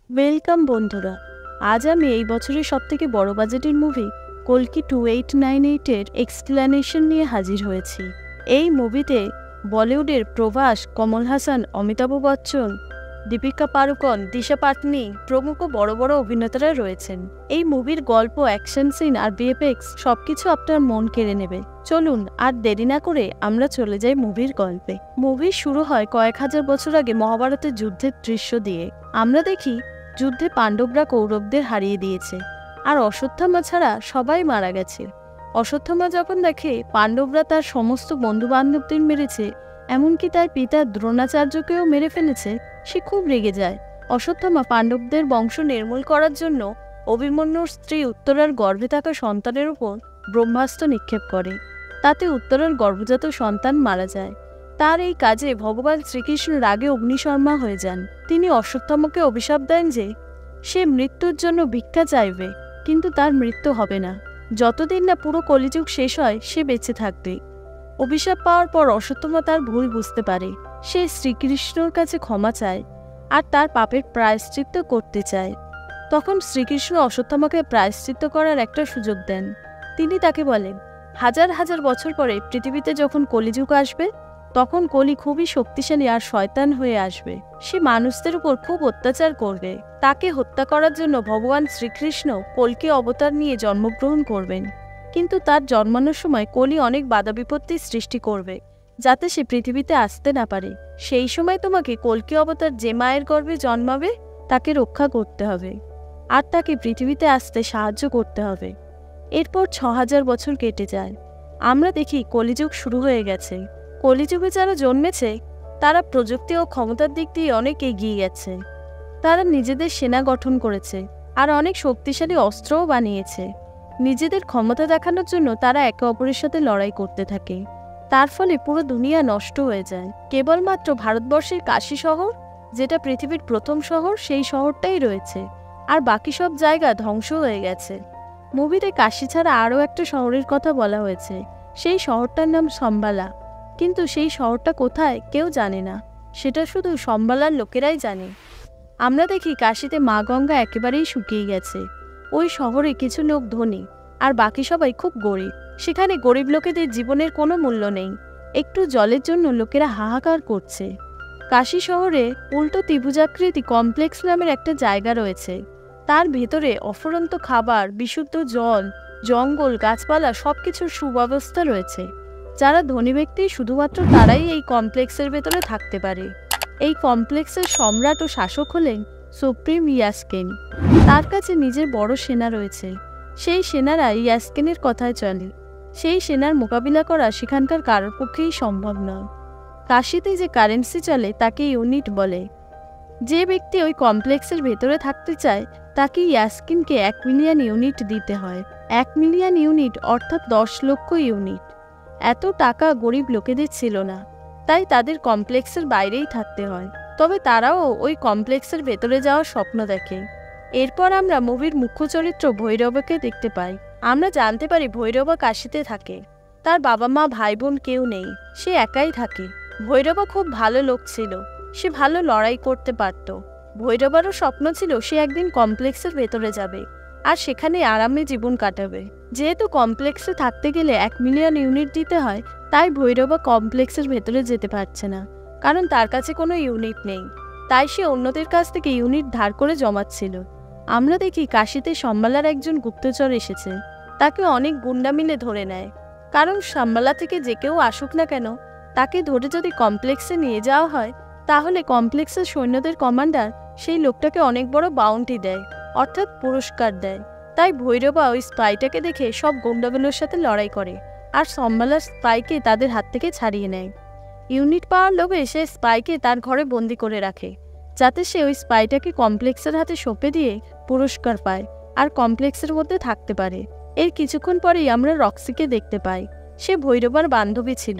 Welcome বন্ধুরা। আজ আমি এই বছরের সবথেকে বড় বাজেটের মুভি কল্কি 2898-এর এক্সপ্লেনেশন নিয়ে হাজির হয়েছি। এই মুভিতে বলিউডের প্রভাস, কমল হাসান, অমিতাভ বচ্চন, দীপিকা পাড়ুকোন, দিশা পাটনি প্রমুখ বড় বড় অভিনেতারা রয়েছেন। এই মুভির গল্প, অ্যাকশন সিন আর ভিএফএক্স সবকিছু আপনার মন কেড়ে নেবে। চলুন আর দেরি না করে আমরা চলে যাই মুভির গল্পে। মুভি শুরু হয় কয়েক হাজার বছর আগে মহাভারতের যুদ্ধের দৃশ্য দিয়ে। আমরা দেখি যুদ্ধে পাণ্ডবরা কৌরবদের হারিয়ে দিয়েছে আর অশ্বত্থামা ছাড়া সবাই মারা গেছে। অশ্বত্থামা যখন দেখে পাণ্ডবরা তার সমস্ত বন্ধু বান্ধবদের মেরেছে, এমনকি তার পিতা দ্রোণাচার্যকেও মেরে ফেলেছে, সে খুব রেগে যায়। অশ্বত্থামা পাণ্ডবদের বংশ নির্মূল করার জন্য অভিমন্যুর স্ত্রী উত্তরার গর্ভে থাকা সন্তানের উপর ব্রহ্মাস্ত্র নিক্ষেপ করে। তাতে উত্তরার গর্ভজাত সন্তান মারা যায়। তার এই কাজে ভগবান শ্রীকৃষ্ণ রাগে অগ্নিশর্মা হয়ে যান। তিনি অশ্বত্থামাকে অভিশাপ দেন যে সে মৃত্যুর জন্য ভিক্ষা চাইবে, কিন্তু তার মৃত্যু হবে না। যতদিন না পুরো কলিযুগ শেষ হয় সে বেঁচে থাকবে। অভিশাপ পাওয়ার পর অশ্বত্থামা তার ভুল বুঝতে পারে। সে শ্রীকৃষ্ণর কাছে ক্ষমা চায় আর তার পাপের প্রায়শ্চিত্ত করতে চায়। তখন শ্রীকৃষ্ণ অশ্বত্থামাকে প্রায়শ্চিত্ত করার একটা সুযোগ দেন। তিনি তাকে বলেন, হাজার হাজার বছর পরে পৃথিবীতে যখন কলিযুগ আসবে, তখন কলি খুবই শক্তিশালী আর শয়তান হয়ে আসবে। সে মানুষদের উপর খুব অত্যাচার করবে। তাকে হত্যা করার জন্য ভগবান শ্রীকৃষ্ণ কলকি অবতার নিয়ে জন্মগ্রহণ করবেন। কিন্তু তার জন্মানোর সময় কলি অনেক বাধা বিপত্তির সৃষ্টি করবে, যাতে সে পৃথিবীতে আসতে না পারে। সেই সময় তোমাকে কলকি অবতার যে মায়ের গর্ভে জন্মাবে তাকে রক্ষা করতে হবে আর তাকে পৃথিবীতে আসতে সাহায্য করতে হবে। এরপর 6000 বছর কেটে যায়। আমরা দেখি কলিযুগ শুরু হয়ে গেছে। কলিযুগে যারা জন্মেছে তারা প্রযুক্তি ও ক্ষমতার দিক দিয়ে অনেক এগিয়ে গেছে। তারা নিজেদের সেনা গঠন করেছে আর অনেক শক্তিশালী অস্ত্রও বানিয়েছে। নিজেদের ক্ষমতা দেখানোর জন্য তারা একে অপরের সাথে লড়াই করতে থাকে। তার ফলে পুরো দুনিয়া নষ্ট হয়ে যায়। কেবলমাত্র ভারতবর্ষের কাশী শহর, যেটা পৃথিবীর প্রথম শহর, সেই শহরটাই রয়েছে, আর বাকি সব জায়গা ধ্বংস হয়ে গেছে। মুভিতে কাশী ছাড়া আরও একটা শহরের কথা বলা হয়েছে। সেই শহরটার নাম শম্বালা, কিন্তু সেই শহরটা কোথায় কেউ জানে না। সেটা শুধু শম্বালার লোকেরাই জানে। আমরা দেখি কাশীতে মা গঙ্গা একেবারেই শুকিয়ে গেছে। ওই শহরে কিছু লোক ধনী আর বাকি সবাই খুব গরিব। সেখানে গরিব লোকেদের জীবনের কোনো মূল্য নেই। একটু জলের জন্য লোকেরা হাহাকার করছে। কাশী শহরে উল্টো ত্রিভুজাকৃতি কমপ্লেক্স নামের একটা জায়গা রয়েছে। তার ভেতরে অফুরন্ত খাবার, বিশুদ্ধ জল, জঙ্গল, গাছপালা সবকিছুর সুব্যবস্থা রয়েছে। যারা ধনী ব্যক্তি শুধুমাত্র তারাই এই কমপ্লেক্সের ভেতরে থাকতে পারে। এই কমপ্লেক্সের সম্রাট ও শাসক হলেন সুপ্রিম ইয়াস্কেন। তার কাছে নিজের বড় সেনা রয়েছে। সেই সেনারা ইয়াস্কেনের কথায় চলে। সেই সেনার মোকাবিলা করা সেখানকার কারোর পক্ষেই সম্ভব নয়। কাশীতে যে কারেন্সি চলে তাকে ইউনিট বলে। যে ব্যক্তি ওই কমপ্লেক্সের ভেতরে থাকতে চায় তাকে ইয়াস্কিনকে 1 মিলিয়ন ইউনিট দিতে হয়। 1 মিলিয়ন ইউনিট অর্থাৎ 10 লক্ষ ইউনিট। এত টাকা গরিব লোকেদের ছিল না, তাই তাদের কমপ্লেক্সের বাইরেই থাকতে হয়। তবে তারাও ওই কমপ্লেক্সের ভেতরে যাওয়ার স্বপ্ন দেখে। এরপর আমরা মুভির মুখ্য চরিত্র ভৈরবকে দেখতে পাই। আমরা জানতে পারি ভৈরবা কাশীতে থাকে। তার বাবা মা ভাই বোন কেউ নেই, সে একাই থাকে। ভৈরবা খুব ভালো লোক ছিল, সে ভালো লড়াই করতে পারত। ভৈরবারও স্বপ্ন ছিল সে একদিন কমপ্লেক্সের ভেতরে যাবে আর সেখানে আরামে জীবন কাটাবে। যেহেতু কমপ্লেক্সে থাকতে গেলে 1 মিলিয়ন ইউনিট দিতে হয়, তাই ভৈরবা কমপ্লেক্সের ভেতরে যেতে পারছে না, কারণ তার কাছে কোনো ইউনিট নেই। তাই সে অন্যদের কাছ থেকে ইউনিট ধার করে জমাচ্ছিল। আমরা দেখি কাশীতে শম্বালার একজন গুপ্তচর এসেছে। তাকে অনেক গুন্ডা মিলে ধরে নেয়, কারণ শম্বালা থেকে যে কেউ আসুক না কেন, তাকে ধরে যদি কমপ্লেক্সে নিয়ে যাওয়া হয় তাহলে কমপ্লেক্সের সৈন্যদের কমান্ডার সেই লোকটাকে অনেক বড় বাউন্টি দেয়, অর্থাৎ পুরস্কার দেয়। তাই ভৈরবা ওই স্পাইটাকে দেখে সব গুন্ডাগুলোর সাথে লড়াই করে আর শম্বালার স্পাইকে তাদের হাত থেকে ছাড়িয়ে নেয়। ইউনিট পাওয়ার লোভে সে স্পাইকে তার ঘরে বন্দি করে রাখে, যাতে সে ওই স্পাইটাকে কমপ্লেক্সের হাতে সঁপে দিয়ে পুরস্কার পায় আর কমপ্লেক্সের মধ্যে থাকতে পারে। এর কিছুক্ষণ পরেই আমরা রক্সিকে দেখতে পাই। সে ভৈরবার বান্ধবী ছিল।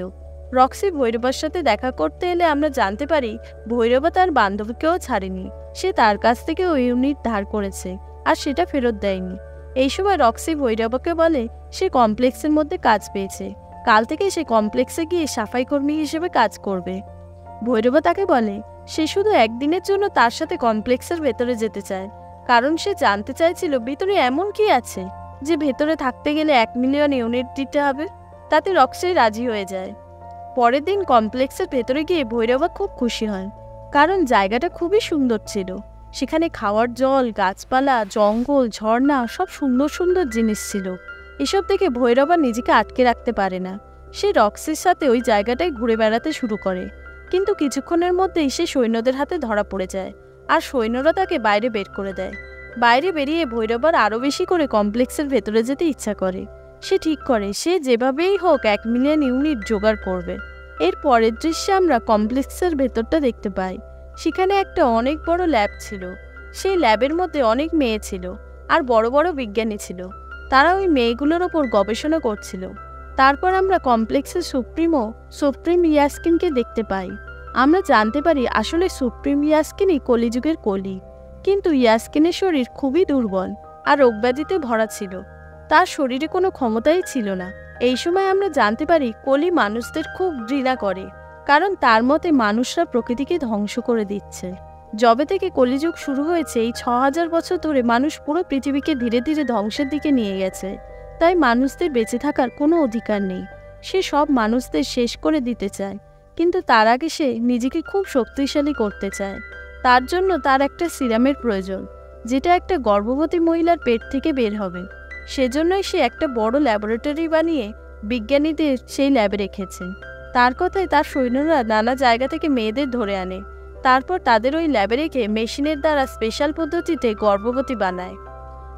রক্সি ভৈরবার সাথে দেখা করতে এলে আমরা জানতে পারি ভৈরবা তার বান্ধবীকেও ছাড়েনি। সে তার কাছ থেকে ওই ইউনিট ধার করেছে আর সেটা ফেরত দেয়নি। এই সময় রক্সি ভৈরবাকে বলে সে কমপ্লেক্সের মধ্যে কাজ পেয়েছে, কাল থেকে সে কমপ্লেক্সে গিয়ে সাফাই কর্মী হিসেবে কাজ করবে। ভৈরবা তাকে বলে সে শুধু একদিনের জন্য তার সাথে কমপ্লেক্সের ভেতরে যেতে চায়, কারণ সে জানতে চাইছিল ভিতরে এমন কি আছে যে ভেতরে থাকতে গেলে 1 মিলিয়ন ইউনিট দিতে হবে। তাতে রক্সি রাজি হয়ে যায়। পরের দিন কমপ্লেক্সের ভেতরে গিয়ে ভৈরবা খুব খুশি হয়, কারণ জায়গাটা খুবই সুন্দর ছিল। সেখানে খাওয়ার জল, গাছপালা, জঙ্গল, ঝর্ণা, সব সুন্দর সুন্দর জিনিস ছিল। এসব দেখে ভৈরবা নিজেকে আটকে রাখতে পারে না। সে রক্সির সাথে ওই জায়গাটায় ঘুরে বেড়াতে শুরু করে, কিন্তু কিছুক্ষণের মধ্যেই সে সৈন্যদের হাতে ধরা পড়ে যায়, আর সৈন্যরা তাকে বাইরে বের করে দেয়। বাইরে বেরিয়ে ভৈরবার আরও বেশি করে কমপ্লেক্সের ভেতরে যেতে ইচ্ছা করে। সে ঠিক করে সে যেভাবেই হোক 1 মিলিয়ন ইউনিট জোগাড় করবে। এর পরের দৃশ্যে আমরা কমপ্লেক্সের ভেতরটা দেখতে পাই। সেখানে একটা অনেক বড় ল্যাব ছিল। সেই ল্যাবের মধ্যে অনেক মেয়ে ছিল, আর বড় বড় বিজ্ঞানী ছিল। তারা ওই মেয়েগুলোর ওপর গবেষণা করছিল। তারপর আমরা কমপ্লেক্সের সুপ্রিম ইয়াস্কিনকে দেখতে পাই। আমরা জানতে পারি আসলে সুপ্রিম ইয়াস্কিনই কলিযুগের কলি, কিন্তু ইয়াস্কিনের শরীর খুবই দুর্বল আর রোগব্যাধিতে ভরা ছিল। তার শরীরে কোনো ক্ষমতাই ছিল না। এই সময় আমরা জানতে পারি কলি মানুষদের খুব ঘৃণা করে, কারণ তার মতে মানুষরা প্রকৃতিকে ধ্বংস করে দিচ্ছে। যবে থেকে কলিযুগ শুরু হয়েছে এই 6000 বছর ধরে মানুষ পুরো পৃথিবীকে ধীরে ধীরে ধ্বংসের দিকে নিয়ে গেছে। তাই মানুষদের বেঁচে থাকার কোনো অধিকার নেই। সে সব মানুষদের শেষ করে দিতে চায়, কিন্তু তার আগে সে নিজেকে খুব শক্তিশালী করতে চায়। তার জন্য তার একটা সিরামের প্রয়োজন, যেটা একটা গর্ভবতী মহিলার পেট থেকে বের হবে। সেজন্যই সে একটা বড় ল্যাবরেটরি বানিয়ে বিজ্ঞানীদের সেই ল্যাবে রেখেছে। তার কথায় তার সৈন্যরা নানা জায়গা থেকে মেয়েদের ধরে আনে, তারপর তাদের ওই ল্যাবে রেখে মেশিনের দ্বারা স্পেশাল পদ্ধতিতে গর্ভবতী বানায়।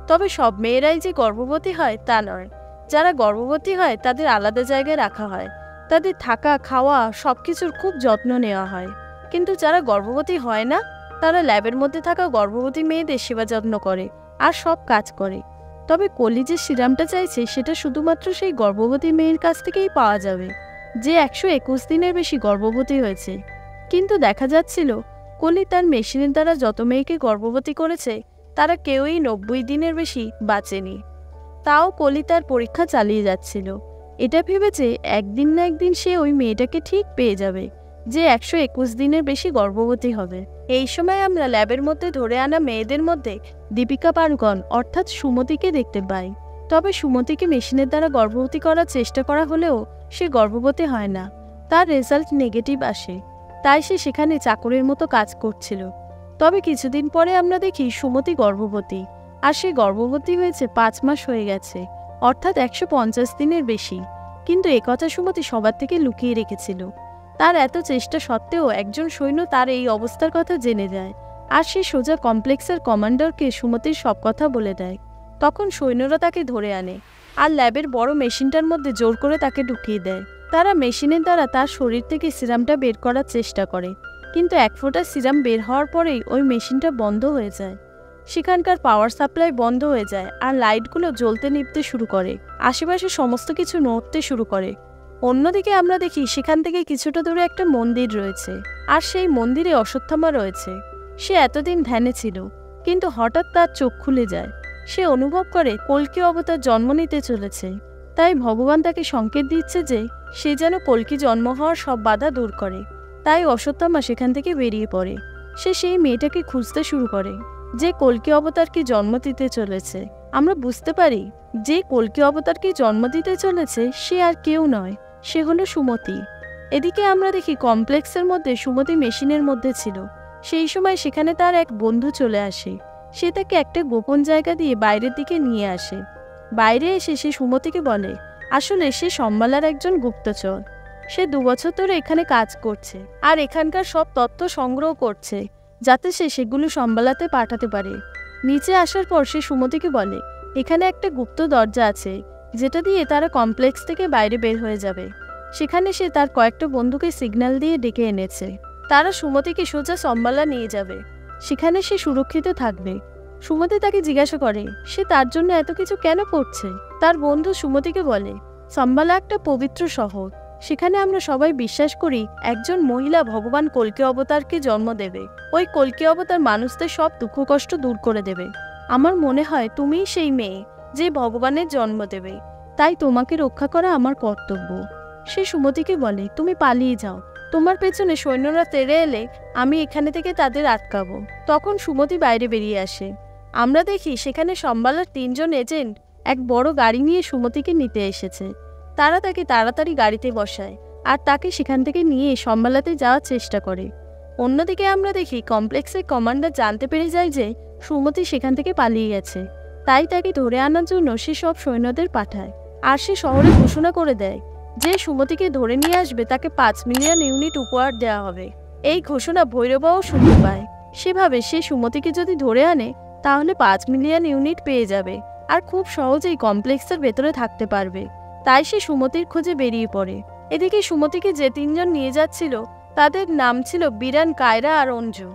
তবে সব মেয়েরাই যে গর্ভবতী হয় তা নয়। যারা গর্ভবতী হয় তাদের আলাদা জায়গায় রাখা হয়, তাদের থাকা খাওয়া সব কিছুর খুব যত্ন নেওয়া হয়। কিন্তু যারা গর্ভবতী হয় না, তারা ল্যাবের মধ্যে থাকা গর্ভবতী মেয়েদের সেবা যত্ন করে আর সব কাজ করে। তবে কলি যে সিরামটা চাইছে সেটা শুধুমাত্র সেই গর্ভবতী মেয়ের কাছ থেকেই পাওয়া যাবে, যে 121 দিনের বেশি গর্ভবতী হয়েছে। কিন্তু দেখা যাচ্ছিল কলি তার মেশিনের দ্বারা যত মেয়েকে গর্ভবতী করেছে তারা কেউই 90 দিনের বেশি বাঁচেনি। তাও কলি তার পরীক্ষা চালিয়ে যাচ্ছিল। এটা ভেবেছে একদিন না একদিন সে ওই মেয়েটাকে ঠিক পেয়ে যাবে, যে 121 দিনের বেশি গর্ভবতী হবে। এই সময় আমরা ল্যাবের মধ্যে ধরে আনা মেয়েদের মধ্যে দীপিকা পাড়ুকন অর্থাৎ সুমতিকে দেখতে পাই। তবে সুমতিকে মেশিনের দ্বারা গর্ভবতী করার চেষ্টা করা হলেও সে গর্ভবতী হয় না। তার রেজাল্ট নেগেটিভ আসে, তাই সে সেখানে চাকরের মতো কাজ করছিল। তবে কিছুদিন পরে আমরা দেখি সুমতি গর্ভবতী, আর সে গর্ভবতী হয়েছে 5 মাস হয়ে গেছে, অর্থাৎ 150 দিনের বেশি। কিন্তু একথা সুমতি সবার থেকে লুকিয়ে রেখেছিল। তার এত চেষ্টা সত্ত্বেও একজন সৈন্য তার এই অবস্থার কথা জেনে যায়, আর সে সোজা কমপ্লেক্সের কমান্ডারকে সুমতির সব কথা বলে দেয়। তখন সৈন্যরা তাকে ধরে আনে আর ল্যাবের বড় মেশিনটার মধ্যে জোর করে তাকে ঢুকিয়ে দেয়। তারা মেশিনের দ্বারা তার শরীর থেকে সিরামটা বের করার চেষ্টা করে, কিন্তু 1 ফোঁটা সিরাম বের হওয়ার পরেই ওই মেশিনটা বন্ধ হয়ে যায়। সেখানকার পাওয়ার সাপ্লাই বন্ধ হয়ে যায়, আর লাইটগুলো জ্বলতে নিভতে শুরু করে। আশেপাশে সমস্ত কিছু নড়তে শুরু করে। অন্যদিকে আমরা দেখি সেখান থেকে কিছুটা দূরে একটা মন্দির রয়েছে, আর সেই মন্দিরে অশ্বত্থামা রয়েছে। সে এতদিন ধ্যানে ছিল, কিন্তু হঠাৎ তার চোখ খুলে যায়। সে অনুভব করে কল্কি অবতার জন্ম নিতে চলেছে। তাই ভগবান তাকে সংকেত দিচ্ছে যে সে যেন কল্কি জন্ম হওয়ার সব বাধা দূর করে। তাই অশ্বত্থামা সেখান থেকে বেরিয়ে পড়ে। সে সেই মেয়েটাকে খুঁজতে শুরু করে যে কল্কি অবতারকে জন্ম দিতে চলেছে। আমরা বুঝতে পারি যে কল্কি অবতারকে জন্ম দিতে চলেছে সে আর কেউ নয়, সে হলো সুমতি। এদিকে আমরা দেখি কমপ্লেক্সের মধ্যে সুমতি মেশিনের মধ্যে ছিল। সেই সময় সেখানে তার এক বন্ধু চলে আসে। সে তাকে একটা গোপন জায়গা দিয়ে বাইরের দিকে নিয়ে আসে। বাইরে এসে সে সুমতিকে বলে আসলে সে সম্বালার একজন গুপ্তচর। সে 2 বছর ধরে এখানে কাজ করছে আর এখানকার সব তথ্য সংগ্রহ করছে, যাতে সে সেগুলো সম্বালাতে পাঠাতে পারে। নিচে আসার পর সে সুমতিকে বলে এখানে একটা গুপ্ত দরজা আছে, যেটা দিয়ে তারা কমপ্লেক্স থেকে বাইরে বের হয়ে যাবে। সেখানে সে তার কয়েকটা বন্ধুকে সিগন্যাল দিয়ে ডেকে এনেছে। তারা সুমতিকে সোজা সম্বালা নিয়ে যাবে, সেখানে সে সুরক্ষিত থাকবে। সুমতি তাকে জিজ্ঞাসা করে সে তার জন্য এত কিছু কেন করছে। তার বন্ধু সুমতিকে বলে সম্বালা একটা পবিত্র শহর, সেখানে আমরা সবাই বিশ্বাস করি একজন মহিলা ভগবান কল্কি অবতারকে জন্ম দেবে। ওই কল্কি অবতার মানুষদের সব দুঃখ কষ্ট দূর করে দেবে। আমার মনে হয় তুমিই সেই মেয়ে যে ভগবানের জন্ম দেবে, তাই তোমাকে রক্ষা করা আমার কর্তব্য। সে সুমতিকে বলে তুমি পালিয়ে যাও, তোমার পেছনে সৈন্যরা তেড়ে এলে আমি এখানে থেকে তাদের আটকাবো। তখন সুমতি বাইরে বেরিয়ে আসে। আমরা দেখি সেখানে সম্বালার 3 জন এজেন্ট এক বড় গাড়ি নিয়ে সুমতিকে নিতে এসেছে। তারা তাকে তাড়াতাড়ি গাড়িতে বসায় আর তাকে সেখান থেকে নিয়ে সম্বালাতে যাওয়ার চেষ্টা করে। অন্যদিকে আমরা দেখি কমপ্লেক্সের কমান্ডার জানতে পেরে যায় যে সুমতি সেখান থেকে পালিয়ে গেছে। তাই তাকে ধরে আনার জন্য সে সব সৈন্যদের পাঠায় আর সে শহরে ঘোষণা করে দেয় যে সুমতিকে ধরে নিয়ে আসবে তাকে 5 মিলিয়ন ইউনিট উপহার দেওয়া হবে। এই ঘোষণা ভৈরবাও শুনতে পায়। সেভাবে সে সুমতিকে যদি ধরে আনে তাহলে 5 মিলিয়ন ইউনিট পেয়ে যাবে আর খুব সহজেই কমপ্লেক্সের ভেতরে থাকতে পারবে। তাই সে সুমতির খোঁজে বেরিয়ে পড়ে। এদিকে সুমতিকে যে 3 জন নিয়ে যাচ্ছিল তাদের নাম ছিল বিরান, কায়রা আর অঞ্জু।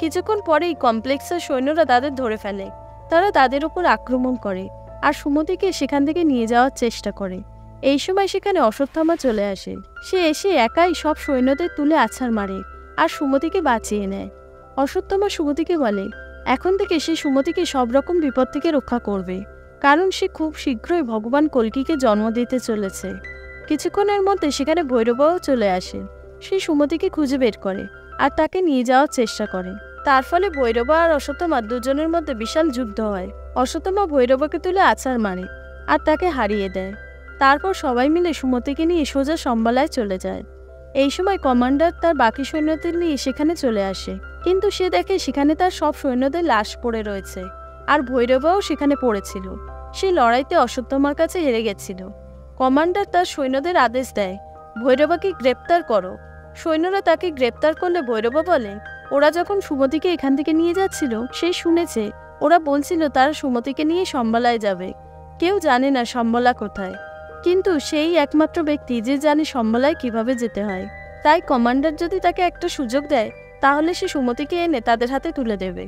কিছুক্ষণ পরেই কমপ্লেক্সের সৈন্যরা তাদের ধরে ফেলে। তারা তাদের উপর আক্রমণ করে আর সুমতিকে সেখান থেকে নিয়ে যাওয়ার চেষ্টা করে। এই সময় সেখানে অশ্বত্থামা চলে আসে। সে এসে একাই সব সৈন্যদের তুলে আছাড় মারে আর সুমতিকে বাঁচিয়ে নেয়। অশ্বত্থামা সুমতিকে বলে এখন থেকে সে সুমতিকে সব রকম বিপদ থেকে রক্ষা করবে, কারণ সে খুব শীঘ্রই ভগবান কল্কিকে জন্ম দিতে চলেছে। কিছুক্ষণের মধ্যে সেখানে ভৈরবাও চলে আসে। সে সুমতিকে খুঁজে বের করে আর তাকে নিয়ে যাওয়ার চেষ্টা করে। তার ফলে ভৈরবা আর অশ্বত্থামা দুজনের মধ্যে বিশাল যুদ্ধ হয়। অশ্বত্থামা ভৈরবাকে তুলে আছাড় মারে আর তাকে হারিয়ে দেয়। তারপর সবাই মিলে সুমতিকে নিয়ে সোজা সম্বালায় চলে যায়। এই সময় কমান্ডার তার বাকি সৈন্যদের নিয়ে সেখানে চলে আসে, কিন্তু সে দেখে সেখানে তার সব সৈন্যদের লাশ পড়ে রয়েছে আর ভৈরবাও সেখানে পড়েছিল। সে লড়াইতে অশ্বত্থামার কাছে হেরে গেছিল। কমান্ডার তার সৈন্যদের আদেশ দেয় ভৈরবাকে গ্রেপ্তার করো। সৈন্যরা তাকে গ্রেপ্তার করলে ভৈরবা বলে ওরা যখন সুমতিকে এখান থেকে নিয়ে যাচ্ছিল সে শুনেছে ওরা বলছিল তারা সুমতিকে নিয়ে সম্বালায় যাবে। কেউ জানে না সম্বালা কোথায়, কিন্তু সেই একমাত্র ব্যক্তি যে জানে সম্বালায় কিভাবে যেতে হয়। তাই কমান্ডার যদি তাকে একটা সুযোগ দেয় তাহলে সে সুমতিকে এনে তাদের হাতে তুলে দেবে।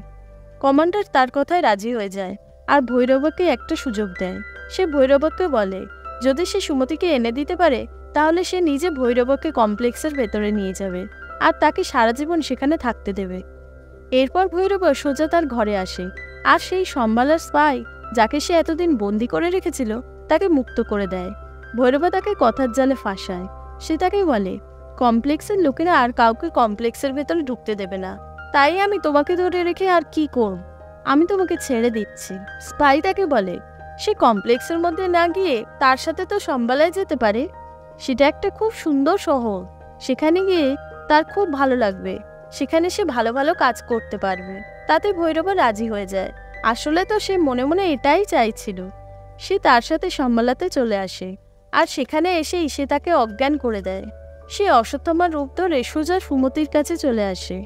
কমান্ডার তার কথায় রাজি হয়ে যায় আর ভৈরবাকে একটা সুযোগ দেয়। সে ভৈরবাকে বলে যদি সে সুমতিকে এনে দিতে পারে তাহলে সে নিজে ভৈরবাকে কমপ্লেক্সের ভেতরে নিয়ে যাবে আর তাকে সারা জীবন সেখানে থাকতে দেবে। এরপর ভৈরবা সোজা তার ঘরে আসে আর সেই সম্বালার স্পাই যাকে সে এতদিন বন্দি করে রেখেছিল তাকে মুক্ত করে দেয়। ভৈরবা তাকে কথার জালে ফাঁসায়। সে তাকে বলে কমপ্লেক্সের লোকেরা আর কাউকে কমপ্লেক্সের ভেতরে ঢুকতে দেবে না, তাই আমি তোমাকে ধরে রেখে আর কি করব, আমি তোমাকে ছেড়ে দিচ্ছি। স্পাই তাকে বলে সে কমপ্লেক্সের মধ্যে না গিয়ে তার সাথে তো সম্বালায় যেতে পারে। সেটা একটা খুব সুন্দর শহর, সেখানে গিয়ে তার খুব ভালো লাগবে, সেখানে সে ভালো ভালো কাজ করতে পারবে। তাতে ভৈরবা রাজি হয়ে যায়। আসলে তো সে মনে মনে এটাই চাইছিল। সে তার সাথে সম্বালাতে চলে আসে আর সেখানে এসেই সে তাকে অজ্ঞান করে দেয়। সে অশ্বত্থামার রূপ ধরে সোজা সুমতির কাছে চলে আসে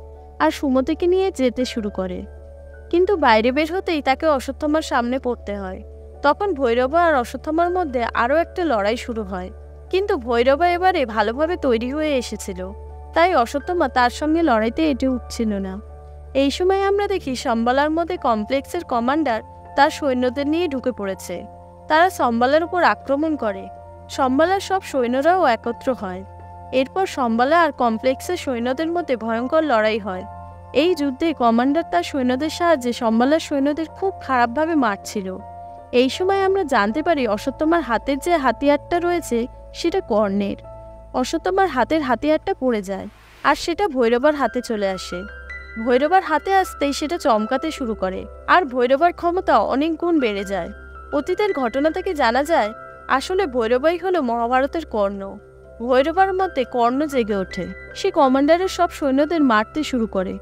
আর সুমতিকে নিয়ে যেতে শুরু করে, কিন্তু বাইরে বের হতেই তাকে অশ্বত্থামার সামনে পড়তে হয়। তখন ভৈরবা আর অশ্বত্থামার মধ্যে আরও একটা লড়াই শুরু হয়, কিন্তু ভৈরবা এবারে ভালোভাবে তৈরি হয়ে এসেছিল, তাই অশ্বত্থামা তার সঙ্গে লড়াইতে এঁটে উঠছিল না। এই সময় আমরা দেখি সম্বালার মধ্যে কমপ্লেক্সের কমান্ডার তার সৈন্যদের নিয়ে ঢুকে পড়েছে। তারা সম্বালার উপর আক্রমণ করে। সম্বালার সব সৈন্যরাও একত্র হয়। এরপর সম্বালা আর কমপ্লেক্সের সৈন্যদের মধ্যে ভয়ঙ্কর লড়াই হয়। এই যুদ্ধে কমান্ডার তার সৈন্যদের সাহায্যে সম্বালার সৈন্যদের খুব খারাপভাবে মারছিল। এই সময় আমরা জানতে পারি অশ্বত্থামার হাতের যে হাতিয়ারটা রয়েছে সেটা কর্ণের। অশ্বত্থামার হাতের হাতিয়ারটা পড়ে যায় আর সেটা ভৈরবার হাতে চলে আসে। ভৈরবার হাতে আসতেই সেটা চমকাতে শুরু করে আর ভৈরবার ক্ষমতা অনেক গুণ বেড়ে যায়। অতীতের ঘটনা থেকে জানা যায় আসলে ভৈরবাই হলো মহাভারতের কর্ণ। ভৈরবার মধ্যে কর্ণ জেগে ওঠে। সে কমান্ডারের সব সৈন্যদের মারতে শুরু করে।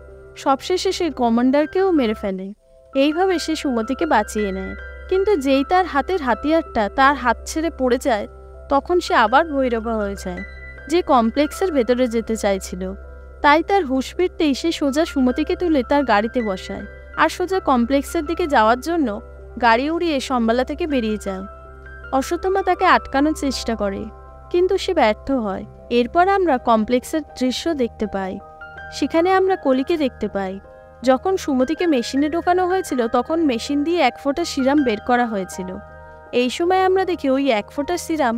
সবশেষে সে কমান্ডারকেও মেরে ফেলে। এইভাবে সে সুমতিকে বাঁচিয়ে নেয়। কিন্তু যেই তার হাতের হাতিয়ারটা তার হাত ছেড়ে পড়ে যায় তখন সে আবার ভৈরবা হয়ে যায়, যে কমপ্লেক্সের ভেতরে যেতে চাইছিল। তাই তার হুঁশ ফিরতেই সে সোজা সুমতিকে তুলে তার গাড়িতে বসায় আর সোজা কমপ্লেক্সের দিকে যাওয়ার জন্য গাড়ি উড়িয়ে সম্বালা থেকে বেরিয়ে যায়। অশ্বত্থামা তাকে আটকানোর চেষ্টা করে, কিন্তু সে ব্যর্থ হয়। এরপর আমরা কমপ্লেক্সের দৃশ্য দেখতে পাই। সেখানে আমরা কলিকে দেখতে পাই। যখন সুমতিকে মেশিনে ঢোকানো হয়েছিল তখন মেশিন দিয়ে 1 ফোঁটা সিরাম বের করা হয়েছিল। এই সময় আমরা দেখি ওই 1 ফোঁটা সিরাম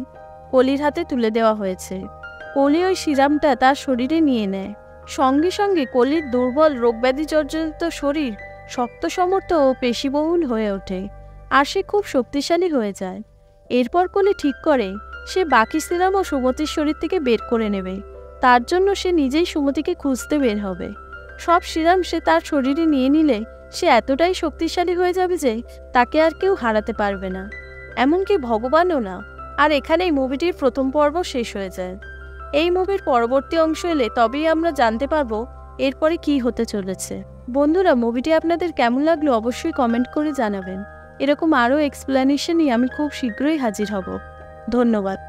কলির হাতে তুলে দেওয়া হয়েছে। কলি ওই সিরামটা তার শরীরে নিয়ে নেয়। সঙ্গে সঙ্গে কলির দুর্বল রোগব্যাধি জর্জরিত শরীর শক্ত সমর্থ ও পেশিবহুল হয়ে ওঠে আর সে খুব শক্তিশালী হয়ে যায়। এরপর কলি ঠিক করে সে বাকি সিরামও সুমতির শরীর থেকে বের করে নেবে, তার জন্য সে নিজেই সুমতিকে খুঁজতে বের হবে। সব সিরাম সে তার শরীরে নিয়ে নিলে সে এতটাই শক্তিশালী হয়ে যাবে যে তাকে আর কেউ হারাতে পারবে না, এমনকি ভগবানও না। আর এখানেই মুভিটির প্রথম পর্ব শেষ হয়ে যায়। এই মুভির পরবর্তী অংশ এলে তবেই আমরা জানতে পারবো এরপরে কি হতে চলেছে। বন্ধুরা, মুভিটি আপনাদের কেমন লাগলো অবশ্যই কমেন্ট করে জানাবেন। এরকম আরও এক্সপ্লেনেশনই আমি খুব শীঘ্রই হাজির হব। ধন্যবাদ।